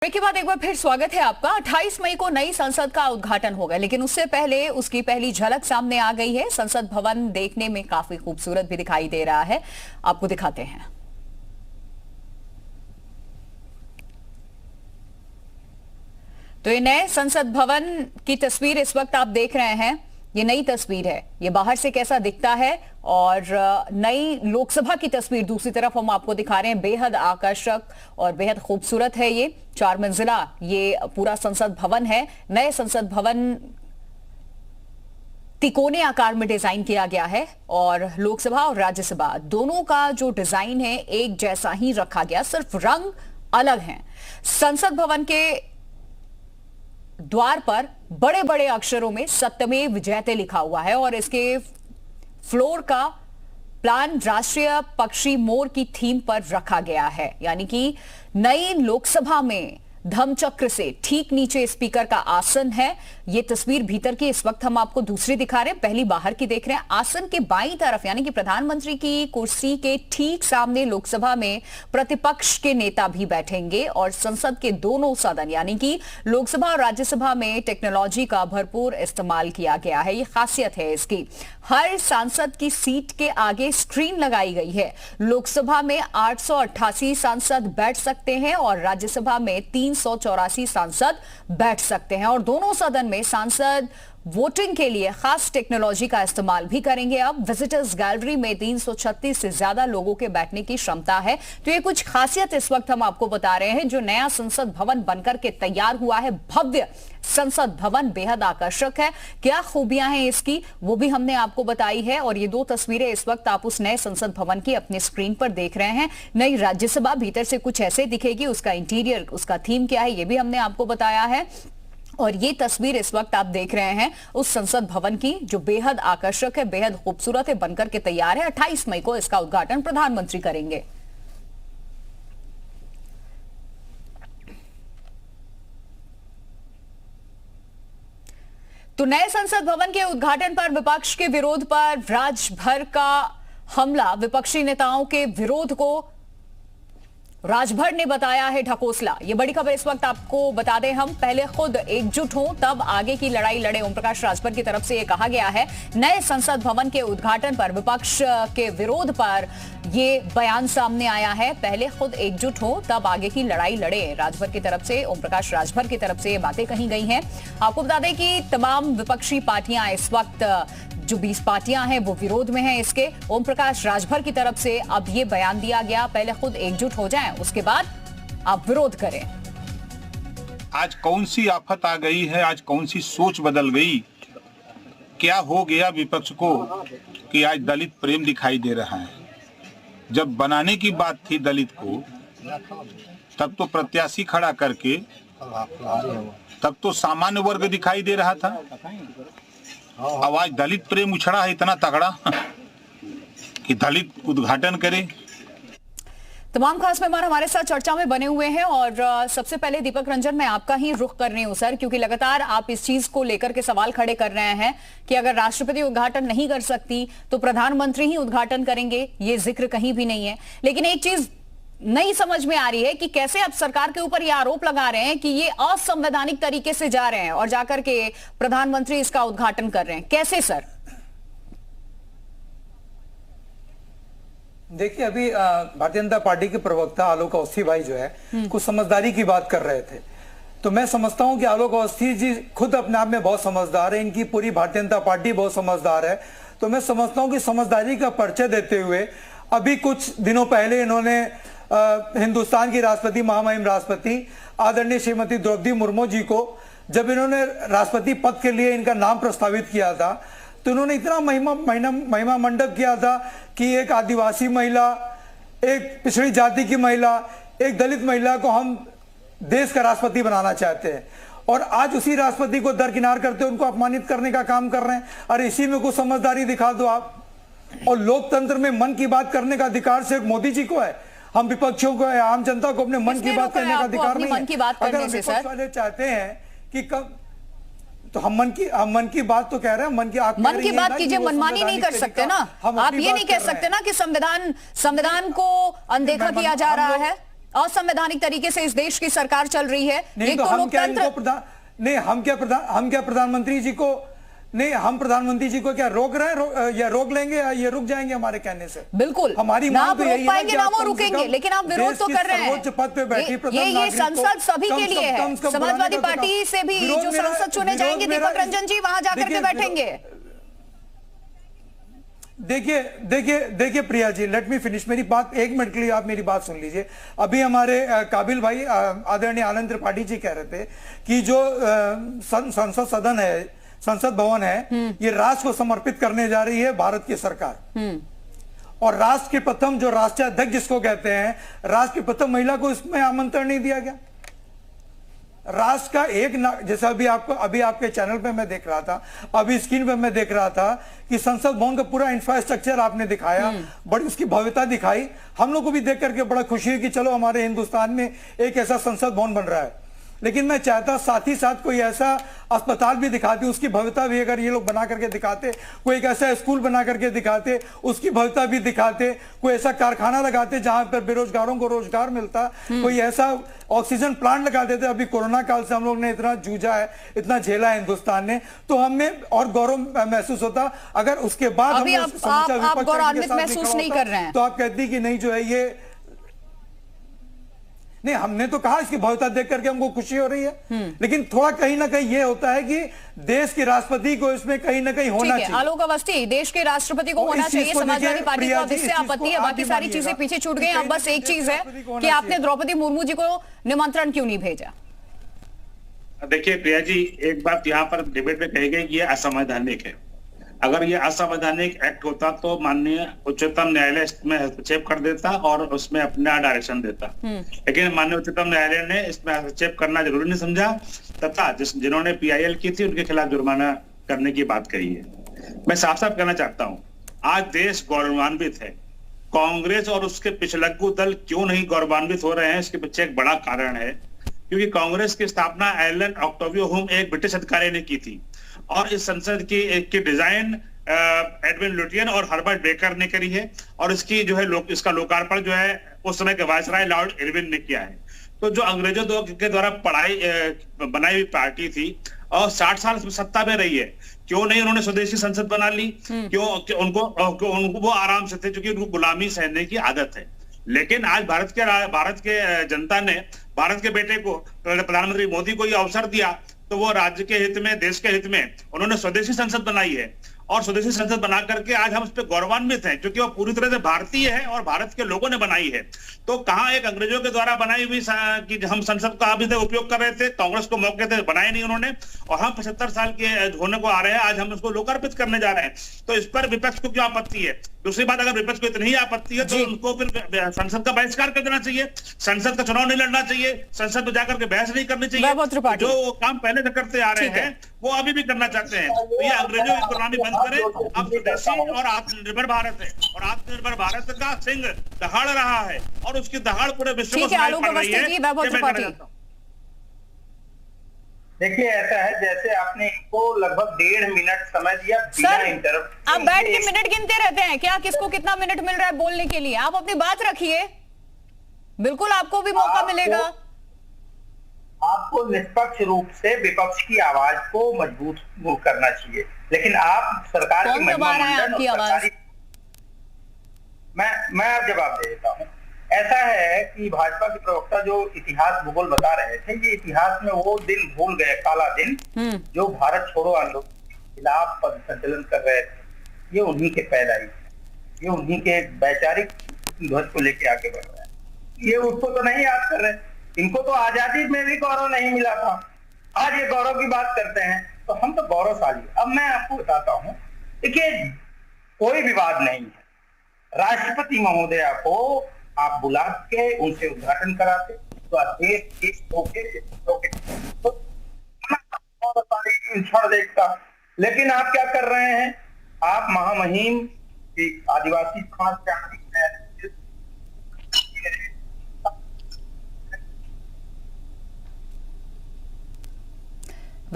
Break के बाद एक बार फिर स्वागत है आपका। 28 मई को नई संसद का उद्घाटन होगा, लेकिन उससे पहले उसकी पहली झलक सामने आ गई है। संसद भवन देखने में काफी खूबसूरत भी दिखाई दे रहा है, आपको दिखाते हैं। तो ये नए संसद भवन की तस्वीर इस वक्त आप देख रहे हैं। ये नई तस्वीर है, ये बाहर से कैसा दिखता है और नई लोकसभा की तस्वीर दूसरी तरफ हम आपको दिखा रहे हैं। बेहद आकर्षक और बेहद खूबसूरत है ये 4 मंजिला ये पूरा संसद भवन है। नए संसद भवन तिकोने आकार में डिजाइन किया गया है और लोकसभा और राज्यसभा दोनों का जो डिजाइन है एक जैसा ही रखा गया, सिर्फ रंग अलग हैं। संसद भवन के द्वार पर बड़े बड़े अक्षरों में सत्यमेव जयते लिखा हुआ है और इसके फ्लोर का प्लान राष्ट्रीय पक्षी मोर की थीम पर रखा गया है। यानी कि नई लोकसभा में धम्मचक्र से ठीक नीचे स्पीकर का आसन है। ये तस्वीर भीतर की इस वक्त हम आपको दूसरी दिखा रहे हैं, पहली बाहर की देख रहे हैं। आसन के बाईं तरफ यानी कि प्रधानमंत्री की कुर्सी के ठीक सामने लोकसभा में प्रतिपक्ष के नेता भी बैठेंगे और संसद के दोनों सदन यानी कि लोकसभा और राज्यसभा में टेक्नोलॉजी का भरपूर इस्तेमाल किया गया है। ये खासियत है इसकी। हर सांसद की सीट के आगे स्क्रीन लगाई गई है। लोकसभा में 888 सांसद बैठ सकते हैं और राज्यसभा में 384 सांसद बैठ सकते हैं और दोनों सदन में सांसद वोटिंग के लिए खास टेक्नोलॉजी का इस्तेमाल भी करेंगे। अब विजिटर्स गैलरी में 336 से ज्यादा लोगों के बैठने की क्षमता है। तो ये कुछ खासियत इस वक्त हम आपको बता रहे हैं। जो नया संसद भवन बनकर के तैयार हुआ है, भव्य संसद भवन बेहद आकर्षक है। क्या खूबियां हैं इसकी वो भी हमने आपको बताई है और ये 2 तस्वीरें इस वक्त आप उस नए संसद भवन की अपने स्क्रीन पर देख रहे हैं। नई राज्यसभा भीतर से कुछ ऐसे दिखेगी, उसका इंटीरियर, उसका थीम क्या है ये भी हमने आपको बताया है। और ये तस्वीर इस वक्त आप देख रहे हैं उस संसद भवन की जो बेहद आकर्षक है, बेहद खूबसूरत है, बनकर के तैयार है। 28 मई को इसका उद्घाटन प्रधानमंत्री करेंगे। तो नए संसद भवन के उद्घाटन पर विपक्ष के विरोध पर राजभर का हमला। विपक्षी नेताओं के विरोध को राजभर ने बताया है ढकोसला। ये बड़ी खबर इस वक्त आपको बता दें हम। पहले खुद एकजुट हों तब आगे की लड़ाई लड़े, ओम प्रकाश राजभर की तरफ से ये कहा गया है। नए संसद भवन के उद्घाटन पर विपक्ष के विरोध पर ये बयान सामने आया है। पहले खुद एकजुट हो तब आगे की लड़ाई लड़े, राजभर की तरफ से, ओम प्रकाश राजभर की तरफ से ये बातें कही गई हैं। आपको बता दें कि तमाम विपक्षी पार्टियां इस वक्त जो 20 पार्टियां हैं वो विरोध में हैं इसके। ओम प्रकाश राजभर की तरफ से अब ये बयान दिया गया, पहले खुद एकजुट हो जाएं, उसके बाद आप विरोध करें। आज कौन सी आफत आ गई है, आज कौन सी सोच बदल गई, क्या हो गया विपक्ष को कि आज दलित प्रेम दिखाई दे रहा है। जब बनाने की बात थी दलित को तब तो प्रत्याशी खड़ा करके, तब तो सामान्य वर्ग दिखाई दे रहा था। अब आज दलित प्रेम उछड़ा है इतना तगड़ा कि दलित उद्घाटन करे। तमाम खास मेहमान हमारे साथ चर्चा में बने हुए हैं और सबसे पहले दीपक रंजन मैं आपका ही रुख कर रही हूं सर, क्योंकि लगातार आप इस चीज को लेकर के सवाल खड़े कर रहे हैं कि अगर राष्ट्रपति उद्घाटन नहीं कर सकती तो प्रधानमंत्री ही उद्घाटन करेंगे, ये जिक्र कहीं भी नहीं है। लेकिन एक चीज नहीं समझ में आ रही है कि कैसे आप सरकार के ऊपर ये आरोप लगा रहे हैं कि ये असंवैधानिक तरीके से जा रहे हैं और जाकर के प्रधानमंत्री इसका उद्घाटन कर रहे हैं, कैसे सर? देखिए, अभी भारतीय जनता पार्टी के प्रवक्ता आलोक अवस्थी भाई जो है कुछ समझदारी की बात कर रहे थे। तो मैं समझता हूं कि आलोक अवस्थी जी खुद अपने आप में बहुत समझदार है, इनकी पूरी भारतीय जनता पार्टी बहुत समझदार है। तो मैं समझता हूं कि समझदारी का परिचय देते हुए अभी कुछ दिनों पहले इन्होंने हिंदुस्तान की राष्ट्रपति, महामहिम राष्ट्रपति आदरणीय श्रीमती द्रौपदी मुर्मू जी को जब इन्होंने राष्ट्रपति पद के लिए इनका नाम प्रस्तावित किया था तो इन्होंने इतना महिमा मंडप किया था कि एक आदिवासी महिला, एक पिछड़ी जाति की महिला, एक दलित महिला को हम देश का राष्ट्रपति बनाना चाहते हैं और आज उसी राष्ट्रपति को दरकिनार करते उनको अपमानित करने का काम कर रहे हैं। अरे इसी में कुछ समझदारी दिखा दो आप। और लोकतंत्र में मन की बात करने का अधिकार सिर्फ मोदी जी को है, हम विपक्षियों को, आम जनता को अपने मन की बात करने का अधिकार नहीं है। अगर विपक्ष वाले चाहते हैं कि कब तो हम मन की बात तो कह रहे हैं, मन की बात कीजिए, मनमानी नहीं कर सकते ना। आप ये नहीं कह सकते ना कि संविधान को अनदेखा किया जा रहा है। असंवैधानिक तरीके से इस देश की सरकार चल रही है। नहीं तो हम क्या इनको हम क्या प्रधानमंत्री जी को नहीं, हम प्रधानमंत्री जी को क्या रोक रहे हैं या रोक लेंगे या ये रुक जाएंगे हमारे कहने से? बिल्कुल हमारी ना मांग तो यही है कि ना वो रुकेंगे, लेकिन आप विरोध तो कर रहे हैं। सर्वोच्च पद पे बैठी ये संसद सभी के लिए है। समाजवादी पार्टी से भी जो सांसद चुने जाएंगे दीपक रंजन जी वहां जाकर के बैठेंगे। देखिए Priya ji, let me finish मेरी बात, 1 मिनट के लिए आप मेरी बात सुन लीजिए। अभी हमारे काबिल भाई आदरणीय आनंद त्रिपाठी जी कह रहे थे कि जो संसद सदन है, संसद भवन है, ये राष्ट्र को समर्पित करने जा रही है भारत की सरकार। और राष्ट्र के प्रथम जो राष्ट्रीय अध्यक्ष जिसको कहते हैं, राष्ट्र की प्रथम महिला को इसमें आमंत्रण नहीं दिया गया। राष्ट्र का एक जैसा अभी आपके चैनल पे मैं देख रहा था, अभी स्क्रीन पे मैं देख रहा था कि संसद भवन का पूरा इंफ्रास्ट्रक्चर आपने दिखाया, बड़ी उसकी भव्यता दिखाई। हम लोग को भी देख करके बड़ा खुशी है कि चलो हमारे हिंदुस्तान में एक ऐसा संसद भवन बन रहा है। लेकिन मैं चाहता साथ ही साथ कोई ऐसा अस्पताल भी दिखाते, उसकी भव्यता भी अगर ये लोग बना करके दिखाते, कोई एक ऐसा स्कूल बना करके दिखाते, उसकी भव्यता भी दिखाते, कोई ऐसा कारखाना लगाते जहां पर बेरोजगारों को रोजगार मिलता, कोई ऐसा ऑक्सीजन प्लांट लगा देते। अभी कोरोना काल से हम लोग ने इतना जूझा है, इतना झेला है हिंदुस्तान ने, तो हमें और गौरव महसूस होता। अगर उसके बाद अभी आप गौरवान्वित महसूस नहीं कर रहे हैं तो आप कहती कि नहीं जो है ये नहीं, हमने तो कहा इसकी भव्यता देख करके हमको खुशी हो रही है, लेकिन थोड़ा कहीं ना कहीं ये होता है कि देश के राष्ट्रपति को इसमें कहीं ना कहीं होना चाहिए। आलोक अवस्थी, देश के राष्ट्रपति को होना चाहिए। समाजवादी पार्टी को अब इससे आपत्ति है, बाकी सारी चीजें पीछे छूट गई। अब बस एक चीज है कि आपने द्रौपदी मुर्मू जी को निमंत्रण क्यों नहीं भेजा? देखिए प्रिया जी, एक बात यहाँ पर डिबेट में कही गई कि ये असंवैधानिक है। अगर ये असंवैधानिक एक्ट होता तो माननीय उच्चतम न्यायालय इसमें हस्तक्षेप कर देता और उसमें अपना डायरेक्शन देता, लेकिन माननीय उच्चतम न्यायालय ने इसमें हस्तक्षेप करना जरूरी नहीं समझा तथा जिन्होंने PIL की थी उनके खिलाफ जुर्माना करने की बात कही है। मैं साफ साफ कहना चाहता हूँ, आज देश गौरवान्वित है। कांग्रेस और उसके पिछलग्गू दल क्यों नहीं गौरवान्वित हो रहे हैं, इसके पीछे एक बड़ा कारण है, क्योंकि कांग्रेस की स्थापना एलन ऑक्टेवियो हुम एक ब्रिटिश अधिकारी ने की थी और इस संसद की डिजाइन एडविन लुटियन और हर्बर्ट बेकर ने करी है और इसकी जो है इसका लोकार्पण जो है उस समय के वायसराय लॉर्ड इरविन ने किया है। तो जो अंग्रेजों के द्वारा बनाई हुई पार्टी थी और 60 साल सत्ता में रही है, क्यों नहीं उन्होंने स्वदेशी संसद बना ली? क्यों उनको वो आराम से थे, क्योंकि उनको गुलामी सहने की आदत है। लेकिन आज भारत के जनता ने भारत के बेटे को, प्रधानमंत्री मोदी को ये अवसर दिया, तो वो राज्य के हित में, देश के हित में उन्होंने स्वदेशी संसद बनाई है और स्वदेशी संसद बना करके आज हम उस पर गौरवान्वित हैं, क्योंकि वो पूरी तरह से भारतीय है और भारत के लोगों ने बनाई है। तो कहां एक अंग्रेजों के द्वारा बनाई हुई कि हम संसद का अभी तक उपयोग कर रहे थे, कांग्रेस को मौके थे, बनाए नहीं उन्होंने, और हम 75 साल के होने को आ रहे हैं, आज हम उसको लोकार्पित करने जा रहे हैं। तो इस पर विपक्ष को क्यों आपत्ति है? दूसरी बात, अगर विपक्ष को इतनी ही आपत्ति है तो उनको फिर संसद का बहिष्कार कर देना चाहिए, संसद का चुनाव नहीं लड़ना चाहिए, संसद में जाकर के बहस नहीं करनी चाहिए। जो काम पहले से करते आ रहे हैं वो अभी भी करना चाहते हैं। तो ये अंग्रेजों की गुलामी बंद करें। अब स्वदेशी और आत्मनिर्भर भारत है और आत्मनिर्भर भारत का सिंह दहाड़ रहा है और उसकी दहाड़ पूरे विश्व को सुनाई पड़ रही है। देखिए, ऐसा है जैसे आपने इनको लगभग 1.5 मिनट समय दिया बिना इंटरप्ट। आप बैठ के मिनट गिनते रहते हैं क्या? किसको कितना मिनट मिल रहा है बोलने के लिए? आप अपनी बात रखिए, बिल्कुल आपको भी मौका मिलेगा। आपको निष्पक्ष रूप से विपक्ष की आवाज को मजबूत करना चाहिए, लेकिन आप सरकार की मैं आप जवाब दे देता हूँ। ऐसा है कि भाजपा के प्रवक्ता जो इतिहास भूगोल बता रहे थे, ये इतिहास में वो दिन भूल गए, काला दिन, जो भारत छोड़ो आंदोलन के खिलाफ पद संचलन कर रहे थे। ये उन्हीं के पैदाई, ये उन्हीं के वैचारिक ध्वज को लेके आगे बढ़ रहे हैं। ये उसको तो नहीं याद कर रहे, इनको तो आजादी में भी गौरव नहीं मिला था, आज ये गौरव की बात करते हैं, तो हम तो गौरवशाली। अब मैं आपको बताता हूँ, देखिए कोई विवाद नहीं है, राष्ट्रपति महोदया को आप बुला के उनसे उद्घाटन कराते तो देश क्षण देखता। लेकिन आप क्या कर रहे हैं? आप महामहिम आदिवासी समाज